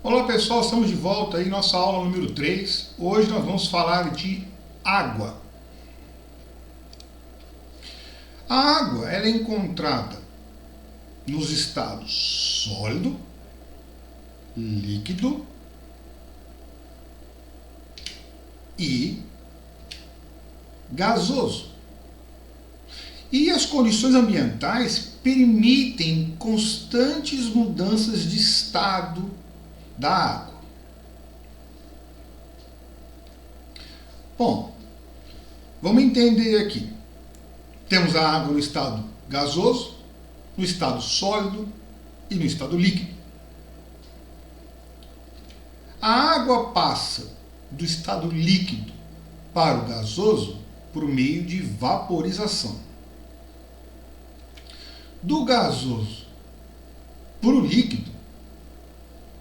Olá pessoal, estamos de volta aí, nossa aula número 3. Hoje nós vamos falar de água. A água ela é encontrada nos estados sólido, líquido e gasoso. E as condições ambientais permitem constantes mudanças de estado da água. Bom, vamos entender aqui. Temos a água no estado gasoso, no estado sólido e no estado líquido. A água passa do estado líquido para o gasoso por meio de vaporização. Do gasoso para o líquido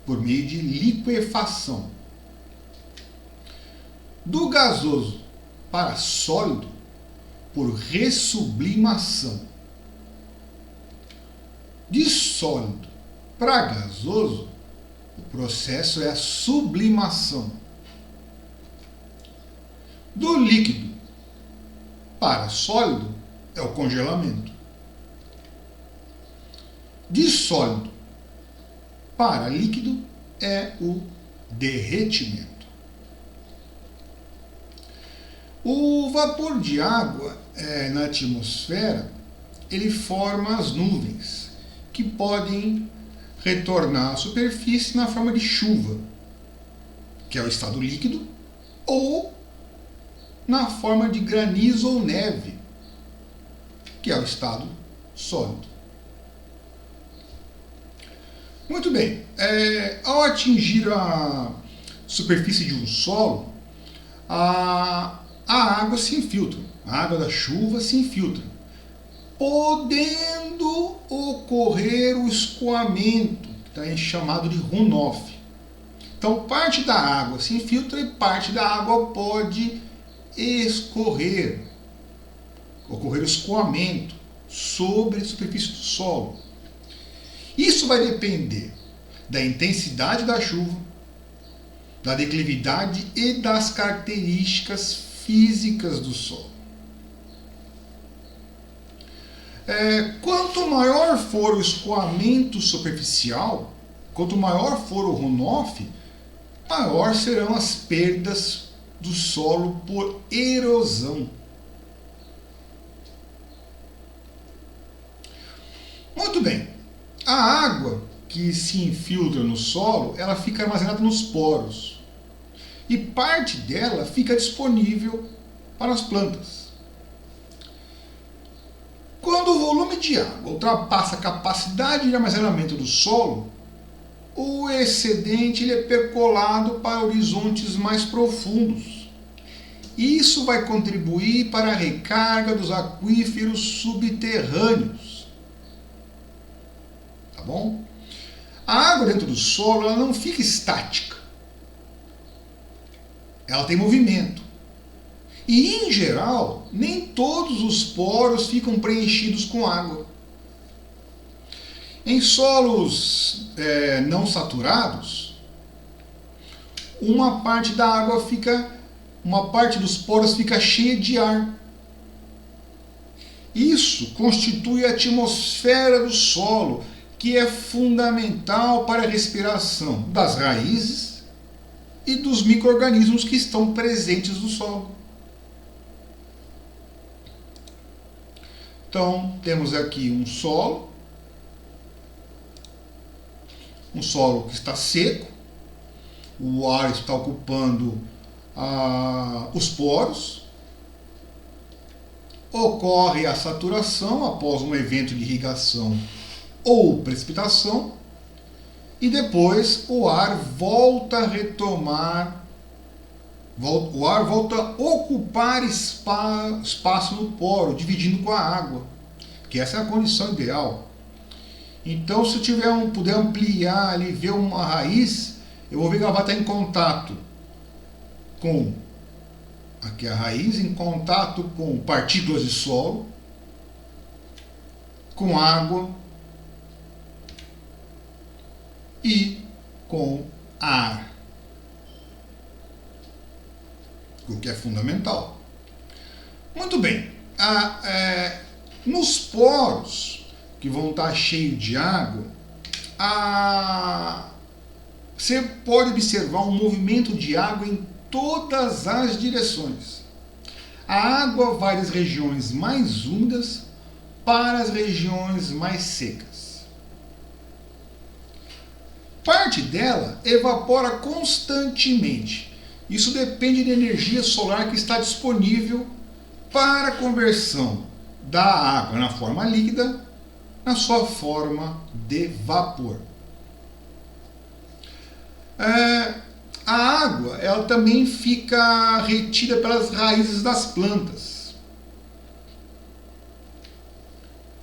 por meio de liquefação. Do gasoso para sólido por ressublimação. De sólido para gasoso, o processo é a sublimação. Do líquido para sólido é o congelamento. De sólido para líquido é o derretimento. O vapor de água na atmosfera, ele forma as nuvens, que podem retornar à superfície na forma de chuva, que é o estado líquido, ou na forma de granizo ou neve, que é o estado sólido. Muito bem, ao atingir a superfície de um solo, a água se infiltra, a água da chuva se infiltra, podendo ocorrer o escoamento, chamado de runoff. Então, parte da água se infiltra e parte da água pode escorrer, ocorrer o escoamento sobre a superfície do solo. Isso vai depender da intensidade da chuva, da declividade e das características físicas do solo. Quanto maior for o escoamento superficial, quanto maior for o runoff, maior serão as perdas do solo por erosão. Muito bem. A água que se infiltra no solo, ela fica armazenada nos poros. E parte dela fica disponível para as plantas. Quando o volume de água ultrapassa a capacidade de armazenamento do solo, o excedente ele é percolado para horizontes mais profundos. Isso vai contribuir para a recarga dos aquíferos subterrâneos. Tá bom? A água dentro do solo ela não fica estática. Ela tem movimento. E, em geral, nem todos os poros ficam preenchidos com água. Em solos não saturados, uma parte dos poros fica cheia de ar. Isso constitui a atmosfera do solo, que é fundamental para a respiração das raízes e dos micro-organismos que estão presentes no solo. Então, temos aqui um solo que está seco, o ar está ocupando os poros, ocorre a saturação após um evento de irrigação ou precipitação, e depois o ar volta a retomar, o ar volta a ocupar espaço no poro, dividindo com a água, que essa é a condição ideal. Então, se eu puder ampliar ali, ver uma raiz, eu vou ver que ela vai estar em contato com, aqui a raiz, em contato com partículas de solo, com água, e com ar, o que é fundamental. Muito bem, nos poros que vão estar cheios de água, você pode observar um movimento de água em todas as direções. A água vai das regiões mais úmidas para as regiões mais secas. Parte dela evapora constantemente. Isso depende da energia solar que está disponível para a conversão da água na forma líquida na sua forma de vapor. A água ela também fica retida pelas raízes das plantas.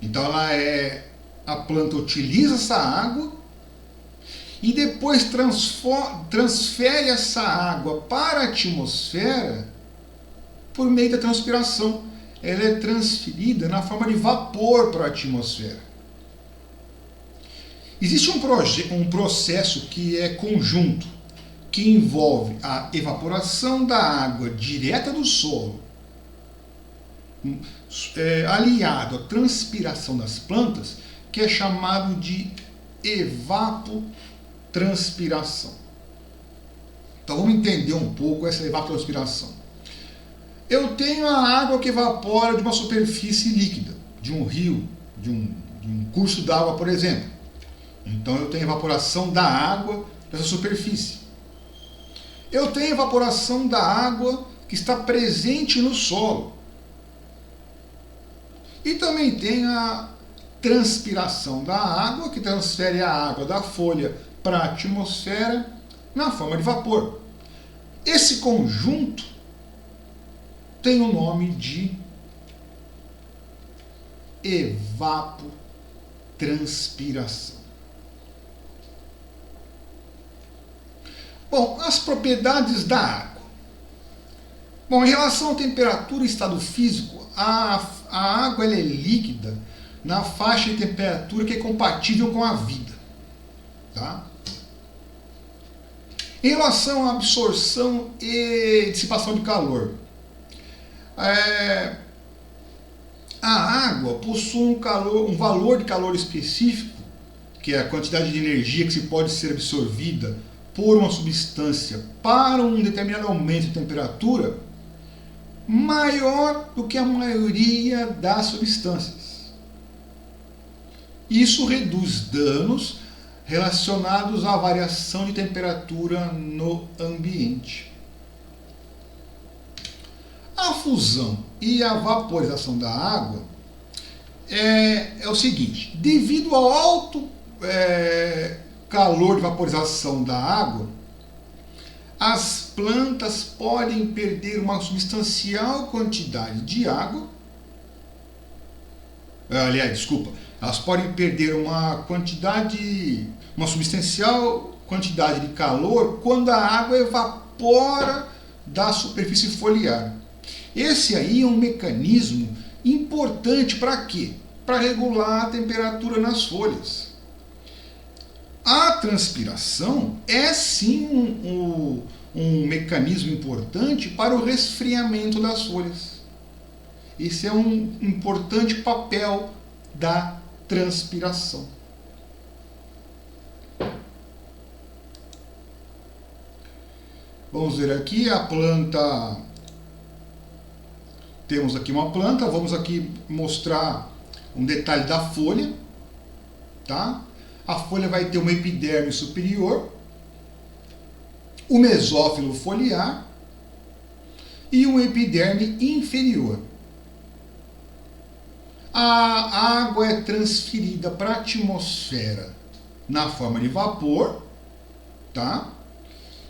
Então a planta utiliza essa água e depois transfere essa água para a atmosfera por meio da transpiração. Ela é transferida na forma de vapor para a atmosfera. Existe um processo que é conjunto, que envolve a evaporação da água direta do solo, aliado à transpiração das plantas, que é chamado de evapotranspiração. Então vamos entender um pouco essa evapotranspiração. Eu tenho a água que evapora de uma superfície líquida, de um rio, de um curso d'água, por exemplo. Então eu tenho evaporação da água dessa superfície. Eu tenho evaporação da água que está presente no solo. E também tem a transpiração da água, que transfere a água da folha para a atmosfera na forma de vapor. Esse conjunto tem o nome de evapotranspiração. Bom, as propriedades da água. Bom, em relação à temperatura e estado físico, a água ela é líquida na faixa de temperatura que é compatível com a vida. Tá? Em relação à absorção e dissipação de calor, a água possui um valor de calor específico, que é a quantidade de energia que se pode ser absorvida por uma substância para um determinado aumento de temperatura, maior do que a maioria das substâncias. Isso reduz danos relacionados à variação de temperatura no ambiente. A fusão e a vaporização da água é o seguinte: devido ao alto calor de vaporização da água, as plantas podem perder uma substancial quantidade de água. Elas podem perder uma substancial quantidade de calor quando a água evapora da superfície foliar. Esse aí é um mecanismo importante para quê? Para regular a temperatura nas folhas. A transpiração é sim um mecanismo importante para o resfriamento das folhas. Esse é um importante papel da transpiração. Vamos ver aqui a planta. Temos aqui uma planta, vamos aqui mostrar um detalhe da folha, tá? A folha vai ter uma epiderme superior, o mesófilo foliar e um epiderme inferior. A água é transferida para a atmosfera na forma de vapor, tá?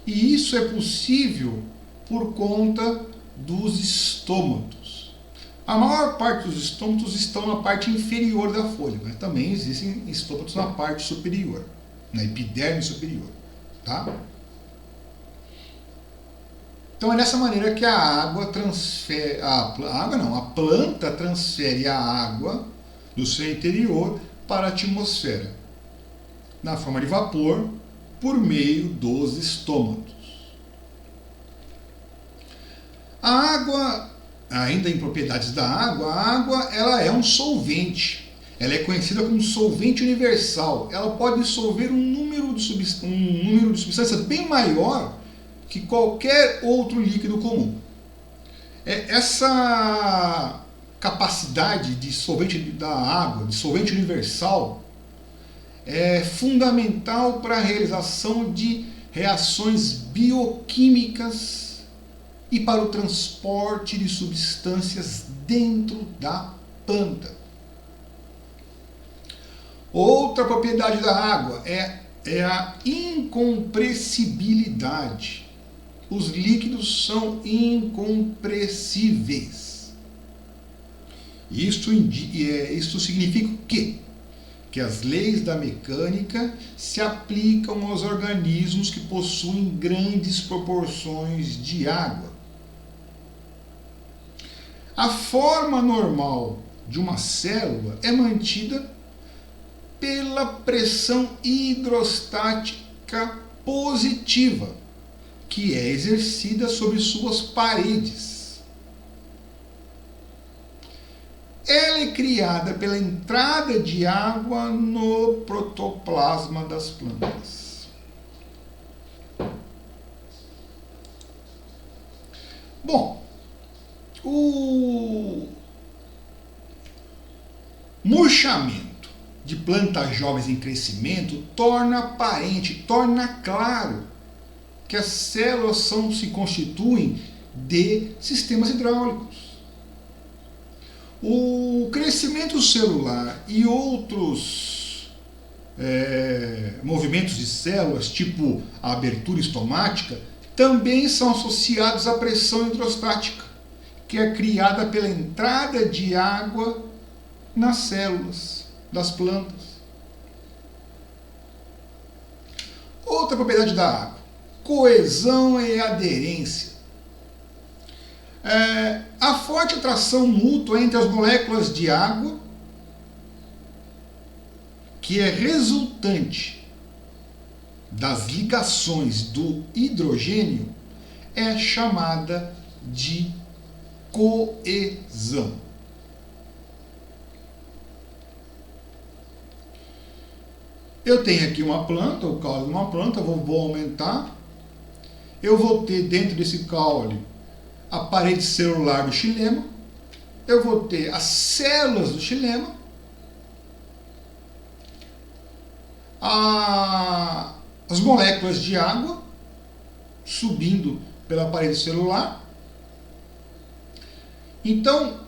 E isso é possível por conta dos estômatos. A maior parte dos estômatos estão na parte inferior da folha, mas também existem estômatos na parte superior, na epiderme superior, tá? Então é dessa maneira que a planta transfere a água do seu interior para a atmosfera, na forma de vapor, por meio dos estômatos. A água, ainda em propriedades da água, a água ela é um solvente. Ela é conhecida como solvente universal. Ela pode dissolver um número de substâncias bem maior que qualquer outro líquido comum. Essa capacidade de solvente da água, de solvente universal, é fundamental para a realização de reações bioquímicas e para o transporte de substâncias dentro da planta. Outra propriedade da água é a incompressibilidade. Os líquidos são incompressíveis. Isto significa o quê? Que as leis da mecânica se aplicam aos organismos que possuem grandes proporções de água. A forma normal de uma célula é mantida pela pressão hidrostática positiva, que é exercida sobre suas paredes. Ela é criada pela entrada de água no protoplasma das plantas. Bom, o murchamento de plantas jovens em crescimento torna aparente, torna claro que as células se constituem de sistemas hidráulicos. O crescimento celular e outros movimentos de células, tipo a abertura estomática, também são associados à pressão hidrostática, que é criada pela entrada de água nas células das plantas. Outra propriedade da água: coesão e aderência. A forte atração mútua entre as moléculas de água, que é resultante das ligações do hidrogênio, é chamada de coesão. Eu tenho aqui uma planta, o caule de uma planta, vou aumentar. Eu vou ter dentro desse caule a parede celular do xilema. Eu vou ter as células do xilema. As moléculas de água subindo pela parede celular. Então,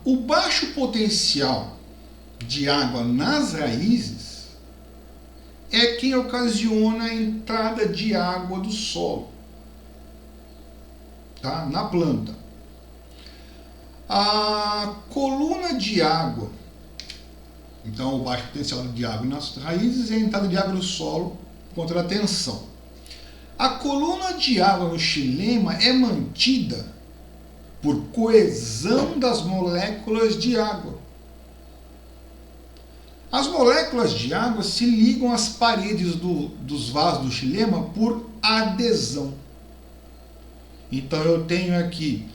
o baixo potencial de água nas raízes é quem ocasiona a entrada de água do solo, tá? Na planta. A coluna de água, então o baixo potencial de água nas raízes é a entrada de água no solo contra a tensão. A coluna de água no xilema é mantida por coesão das moléculas de água. As moléculas de água se ligam às paredes dos vasos do xilema por adesão. Então eu tenho aqui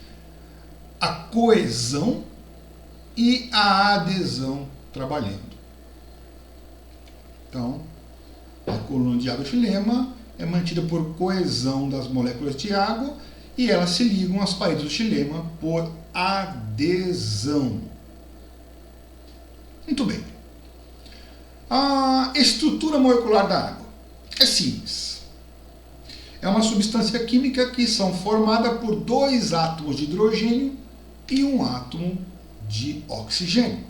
a coesão e a adesão trabalhando. Então, a coluna de água do xilema é mantida por coesão das moléculas de água e elas se ligam às paredes do xilema por adesão. Muito bem. A estrutura molecular da água é simples. É uma substância química que são formada por 2 átomos de hidrogênio e 1 átomo de oxigênio.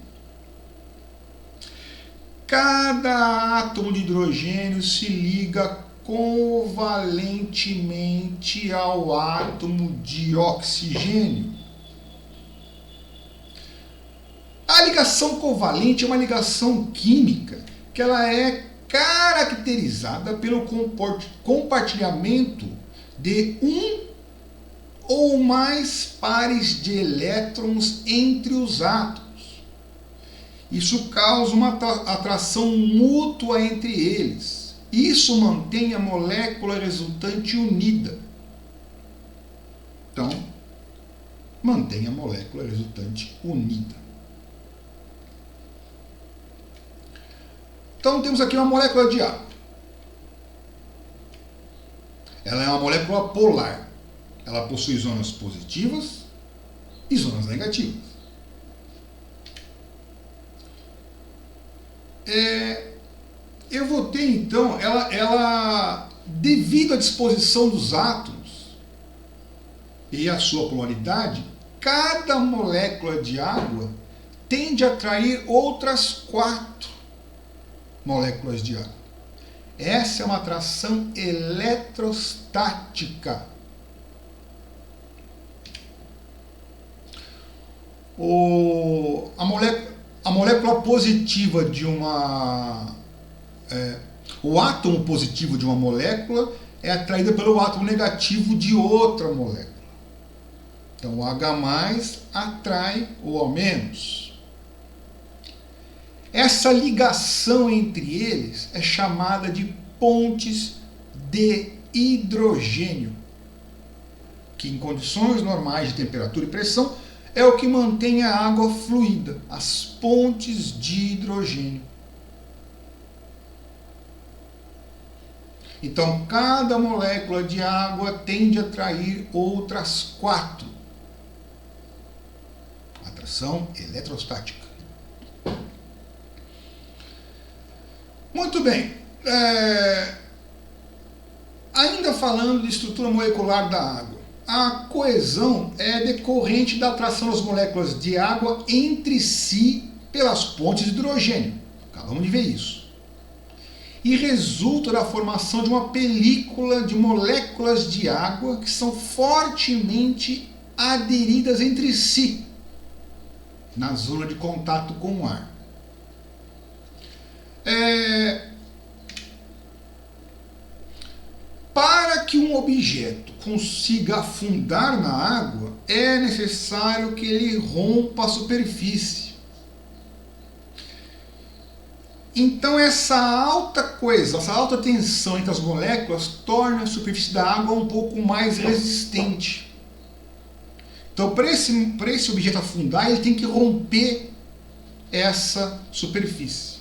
Cada átomo de hidrogênio se liga covalentemente ao átomo de oxigênio. A ligação covalente é uma ligação química que ela é caracterizada pelo compartilhamento de um ou mais pares de elétrons entre os átomos. Isso causa uma atração mútua entre eles. Isso mantém a molécula resultante unida. Então, mantém a molécula resultante unida. Então, temos aqui uma molécula de água. Ela é uma molécula polar. Ela possui zonas positivas e zonas negativas. Eu vou ter, então, ela, devido à disposição dos átomos e à sua polaridade, cada molécula de água tende a atrair outras 4 moléculas de água. Essa é uma atração eletrostática. A molécula positiva de o átomo positivo de uma molécula é atraída pelo átomo negativo de outra molécula. Então o H+ atrai o O-. Essa ligação entre eles é chamada de pontes de hidrogênio, que em condições normais de temperatura e pressão é o que mantém a água fluida, as pontes de hidrogênio. Então, cada molécula de água tende a atrair outras 4. Atração eletrostática. Muito bem. Ainda falando de estrutura molecular da água. A coesão é decorrente da atração das moléculas de água entre si pelas pontes de hidrogênio. Acabamos de ver isso. E resulta da formação de uma película de moléculas de água que são fortemente aderidas entre si na zona de contato com o ar. Para que um objeto consiga afundar na água, é necessário que ele rompa a superfície. Então essa alta coesão, essa alta tensão entre as moléculas torna a superfície da água um pouco mais resistente. Então para esse objeto afundar, ele tem que romper essa superfície.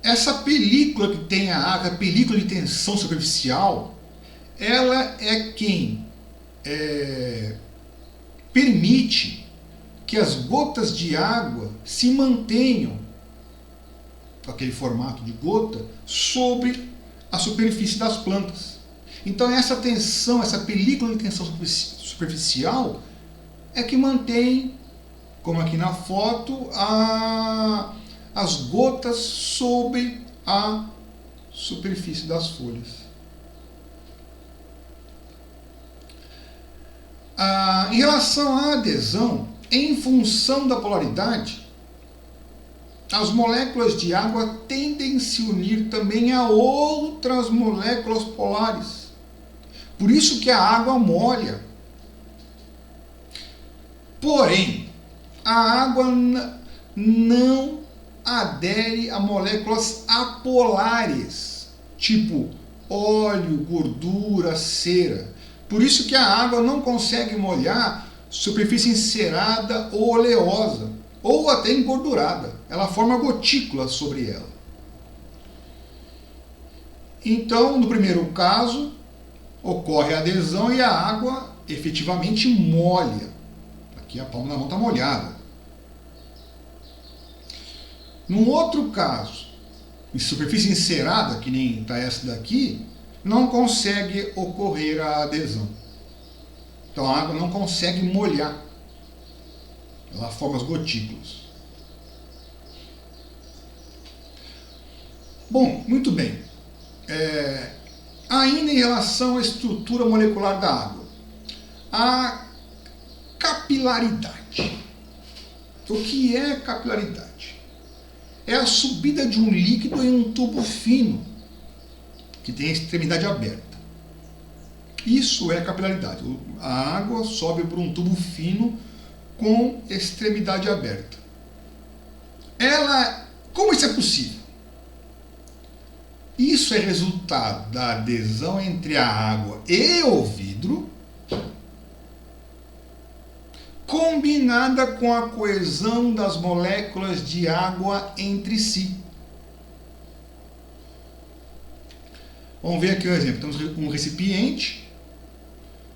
Essa película que tem a água, a película de tensão superficial, ela é quem permite que as gotas de água se mantenham, com aquele formato de gota, sobre a superfície das plantas. Então essa tensão, essa película de tensão superficial é que mantém, como aqui na foto, as gotas sobre a superfície das folhas. Em relação à adesão, em função da polaridade, as moléculas de água tendem a se unir também a outras moléculas polares. Por isso que a água molha. Porém, a água não adere a moléculas apolares, tipo óleo, gordura, cera. Por isso que a água não consegue molhar superfície encerada ou oleosa, ou até engordurada. Ela forma gotículas sobre ela. Então, no primeiro caso, ocorre a adesão e a água efetivamente molha. Aqui a palma da mão está molhada. Num outro caso, em superfície encerada, que nem está essa daqui, não consegue ocorrer a adesão. Então a água não consegue molhar. Ela forma as gotículas. Bom, muito bem. Ainda em relação à estrutura molecular da água. A capilaridade. O que é capilaridade? É a subida de um líquido em um tubo fino, que tem a extremidade aberta. Isso é capilaridade. A água sobe por um tubo fino com extremidade aberta. Como isso é possível? Isso é resultado da adesão entre a água e o vidro, combinada com a coesão das moléculas de água entre si. Vamos ver aqui um exemplo. Temos um recipiente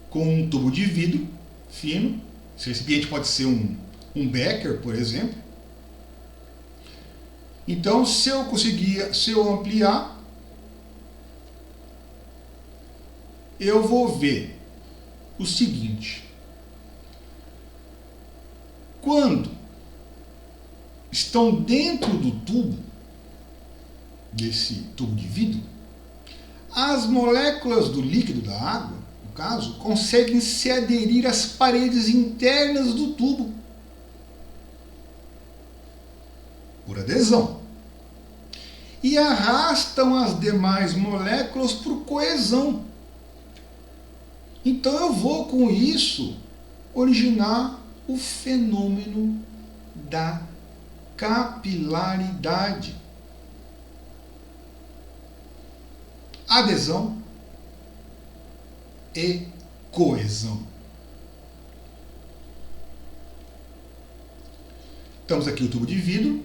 com um tubo de vidro fino. Esse recipiente pode ser um becker, por exemplo. Então, se eu ampliar, eu vou ver o seguinte. Quando estão dentro do tubo, desse tubo de vidro, as moléculas do líquido da água, no caso, conseguem se aderir às paredes internas do tubo por adesão e arrastam as demais moléculas por coesão. Então eu vou com isso originar o fenômeno da capilaridade. Adesão e coesão. Temos aqui o tubo de vidro.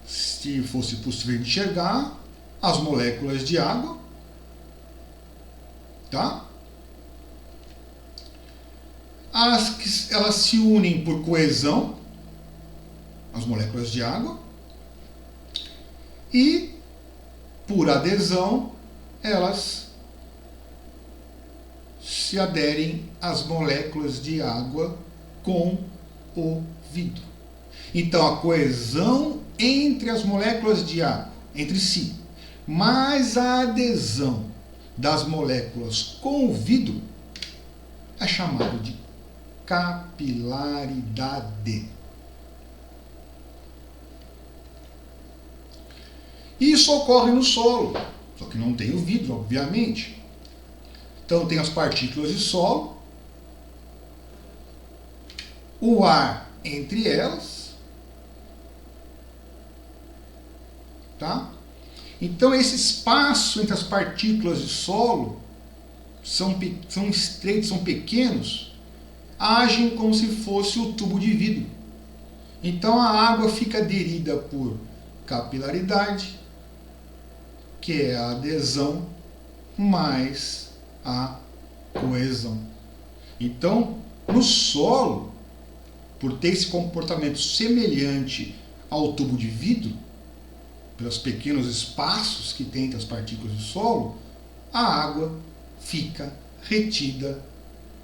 Se fosse possível enxergar as moléculas de água, tá? Elas se unem por coesão, as moléculas de água, e por adesão elas se aderem às moléculas de água com o vidro. Então a coesão entre as moléculas de água, entre si, mais a adesão das moléculas com o vidro, é chamado de capilaridade. Isso ocorre no solo, só que não tem o vidro, obviamente. Então tem as partículas de solo, o ar entre elas, tá? Então esse espaço entre as partículas de solo são estreitos, são pequenos, agem como se fosse o tubo de vidro. Então a água fica aderida por capilaridade, que é a adesão mais a coesão. Então, no solo, por ter esse comportamento semelhante ao tubo de vidro, pelos pequenos espaços que tem entre as partículas do solo, a água fica retida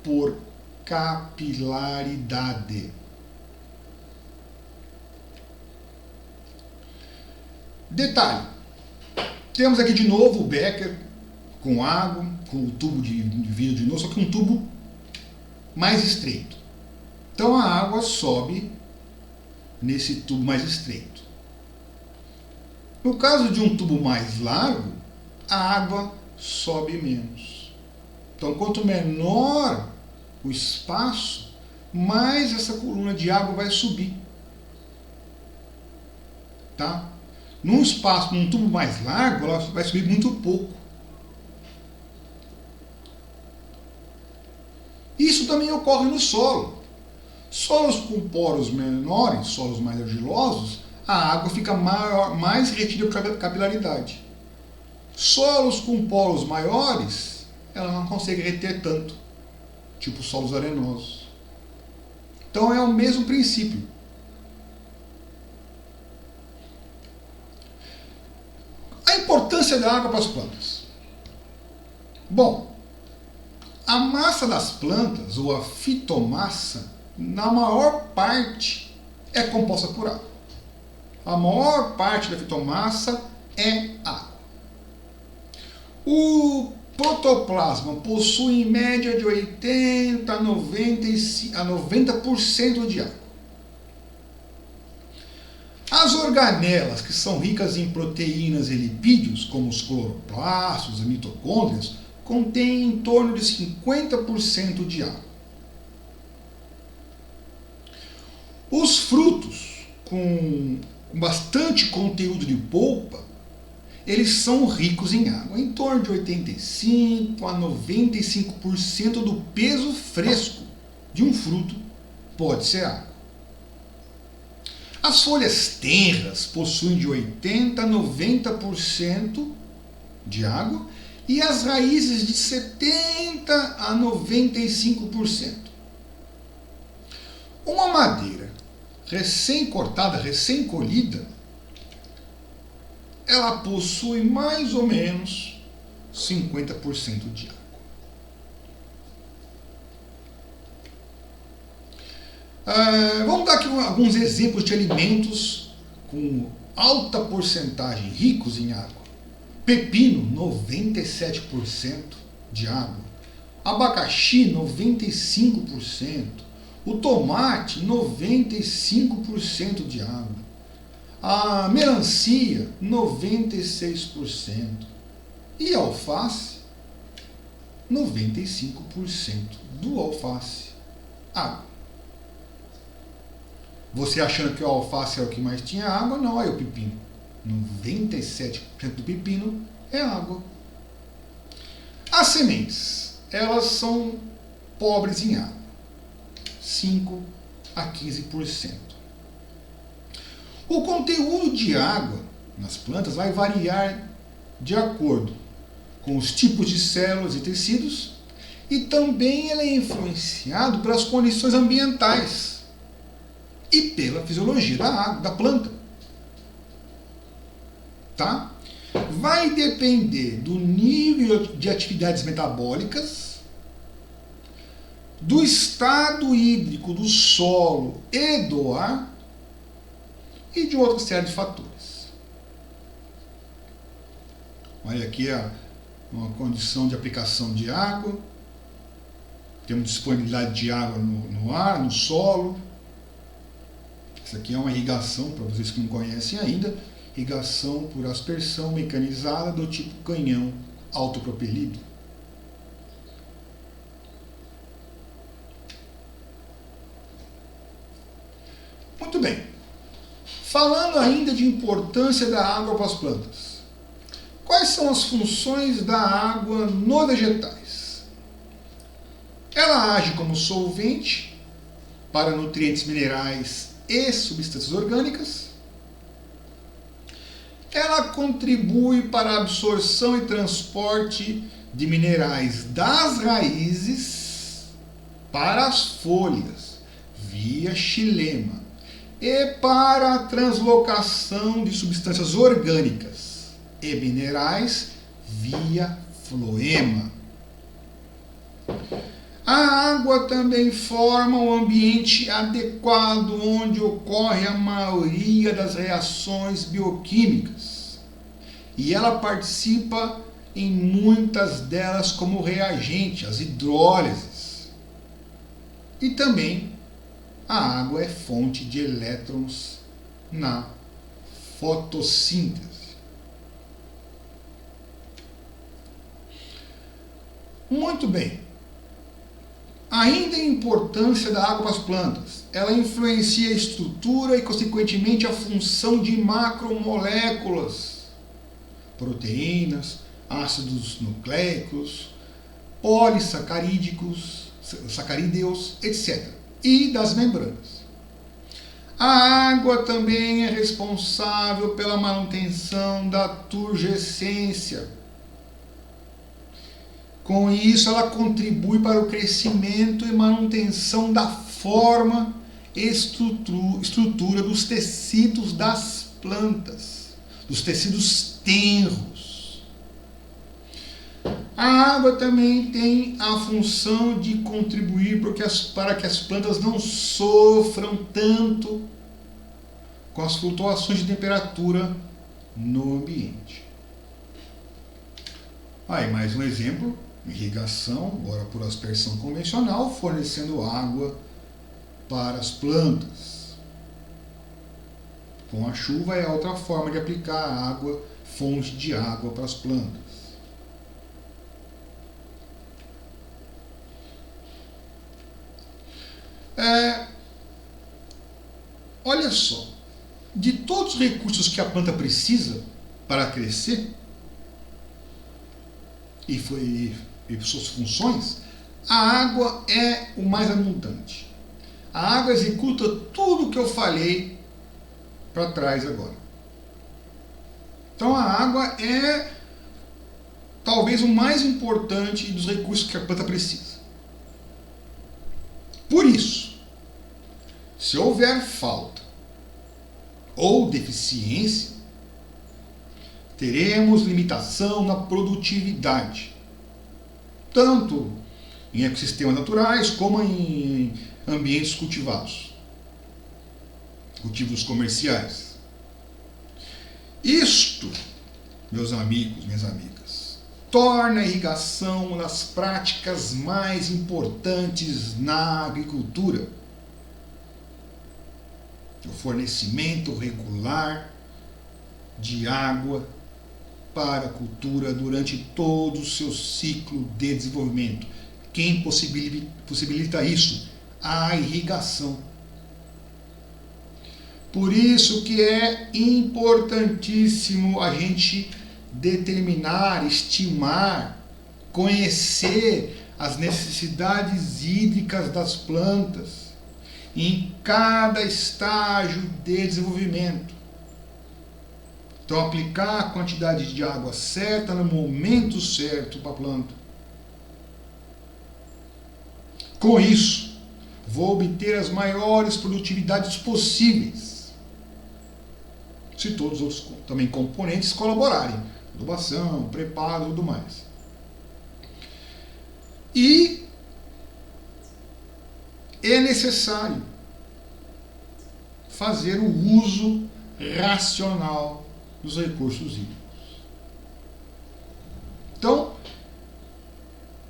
por capilaridade. Detalhe, temos aqui de novo o becker com água, com o tubo de vidro de novo, só que um tubo mais estreito. Então a água sobe nesse tubo mais estreito. No caso de um tubo mais largo, a água sobe menos. Então quanto menor o espaço, mais essa coluna de água vai subir. Tá? Num tubo mais largo, ela vai subir muito pouco. Isso também ocorre no solo. Solos com poros menores, solos mais argilosos, a água fica mais retida por capilaridade. Solos com poros maiores, ela não consegue reter tanto, tipo solos arenosos. Então é o mesmo princípio. A importância da água para as plantas. Bom, a massa das plantas, ou a fitomassa, na maior parte é composta por água. A maior parte da fitomassa é água. O protoplasma possui em média de 80 a 90% de água. As organelas, que são ricas em proteínas e lipídios, como os cloroplastos e mitocôndrias, contém em torno de 50% de água. Os frutos com bastante conteúdo de polpa, eles são ricos em água, em torno de 85 a 95% do peso fresco de um fruto pode ser água. As folhas tenras possuem de 80 a 90% de água e as raízes de 70 a 95%. Uma madeira recém-cortada, recém-colhida, ela possui mais ou menos 50% de água. Vamos dar aqui alguns exemplos de alimentos com alta porcentagem, ricos em água. Pepino, 97% de água. Abacaxi, 95%. O tomate, 95% de água. A melancia, 96%. E a alface, 95% do alface, água. Você achando que o alface é o que mais tinha água, não, é o pepino. 97% do pepino é água. As sementes, elas são pobres em água. 5 a 15%. O conteúdo de água nas plantas vai variar de acordo com os tipos de células e tecidos e também ele é influenciado pelas condições ambientais e pela fisiologia da água, da planta. Tá? Vai depender do nível de atividades metabólicas, do estado hídrico do solo e do ar e de outra série de fatores. Olha aqui uma condição de aplicação de água. Temos disponibilidade de água no ar, no solo. Isso aqui é uma irrigação, para vocês que não conhecem ainda, irrigação por aspersão mecanizada do tipo canhão autopropelido. Muito bem. Falando ainda de importância da água para as plantas. Quais são as funções da água nos vegetais? Ela age como solvente para nutrientes minerais e substâncias orgânicas. Ela contribui para a absorção e transporte de minerais das raízes para as folhas, via xilema, e para a translocação de substâncias orgânicas e minerais via floema. A água também forma um ambiente adequado onde ocorre a maioria das reações bioquímicas e ela participa em muitas delas como reagente, as hidrólises. E também a água é fonte de elétrons na fotossíntese. Muito bem. Ainda a importância da água para as plantas. Ela influencia a estrutura e, consequentemente, a função de macromoléculas, proteínas, ácidos nucleicos, polissacarídeos, etc. e das membranas. A água também é responsável pela manutenção da turgescência. Com isso, ela contribui para o crescimento e manutenção da forma e estrutura dos tecidos das plantas, dos tecidos tenros. A água também tem a função de contribuir para que as plantas não sofram tanto com as flutuações de temperatura no ambiente. Aí, mais um exemplo. Irrigação, agora por aspersão convencional, fornecendo água para as plantas. Com a chuva é outra forma de aplicar a água, fonte de água para as plantas. só, de todos os recursos que a planta precisa para crescer e suas funções, a água é o mais abundante. A água executa tudo o que eu falei para trás agora. Então a água é talvez o mais importante dos recursos que a planta precisa. Por isso, se houver falta ou deficiência, teremos limitação na produtividade, tanto em ecossistemas naturais como em ambientes cultivados, cultivos comerciais. Isto, meus amigos, minhas amigas, torna a irrigação uma das práticas mais importantes na agricultura. O fornecimento regular de água para a cultura durante todo o seu ciclo de desenvolvimento. Quem possibilita isso? A irrigação. Por isso que é importantíssimo a gente determinar, estimar, conhecer as necessidades hídricas das plantas em cada estágio de desenvolvimento. Então, aplicar a quantidade de água certa no momento certo para a planta. Com isso, vou obter as maiores produtividades possíveis, se todos os outros também componentes colaborarem. Adubação, preparo e tudo mais. E é necessário fazer o uso racional dos recursos hídricos. Então,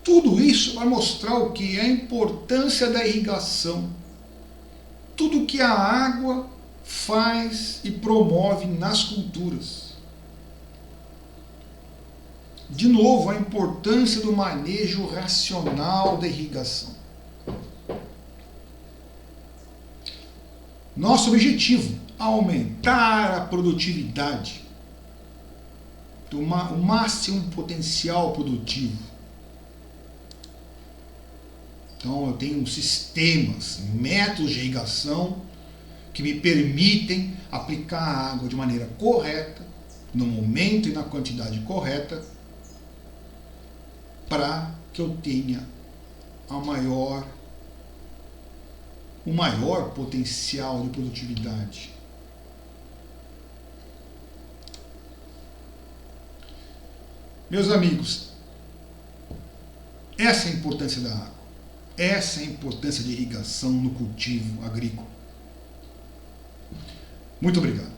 tudo isso vai mostrar o que é a importância da irrigação. Tudo que a água faz e promove nas culturas. De novo, a importância do manejo racional da irrigação. Nosso objetivo, aumentar a produtividade, o máximo potencial produtivo. Então eu tenho sistemas, métodos de irrigação que me permitem aplicar a água de maneira correta, no momento e na quantidade correta, para que eu tenha o maior potencial de produtividade. Meus amigos, essa é a importância da água. Essa é a importância de irrigação no cultivo agrícola. Muito obrigado.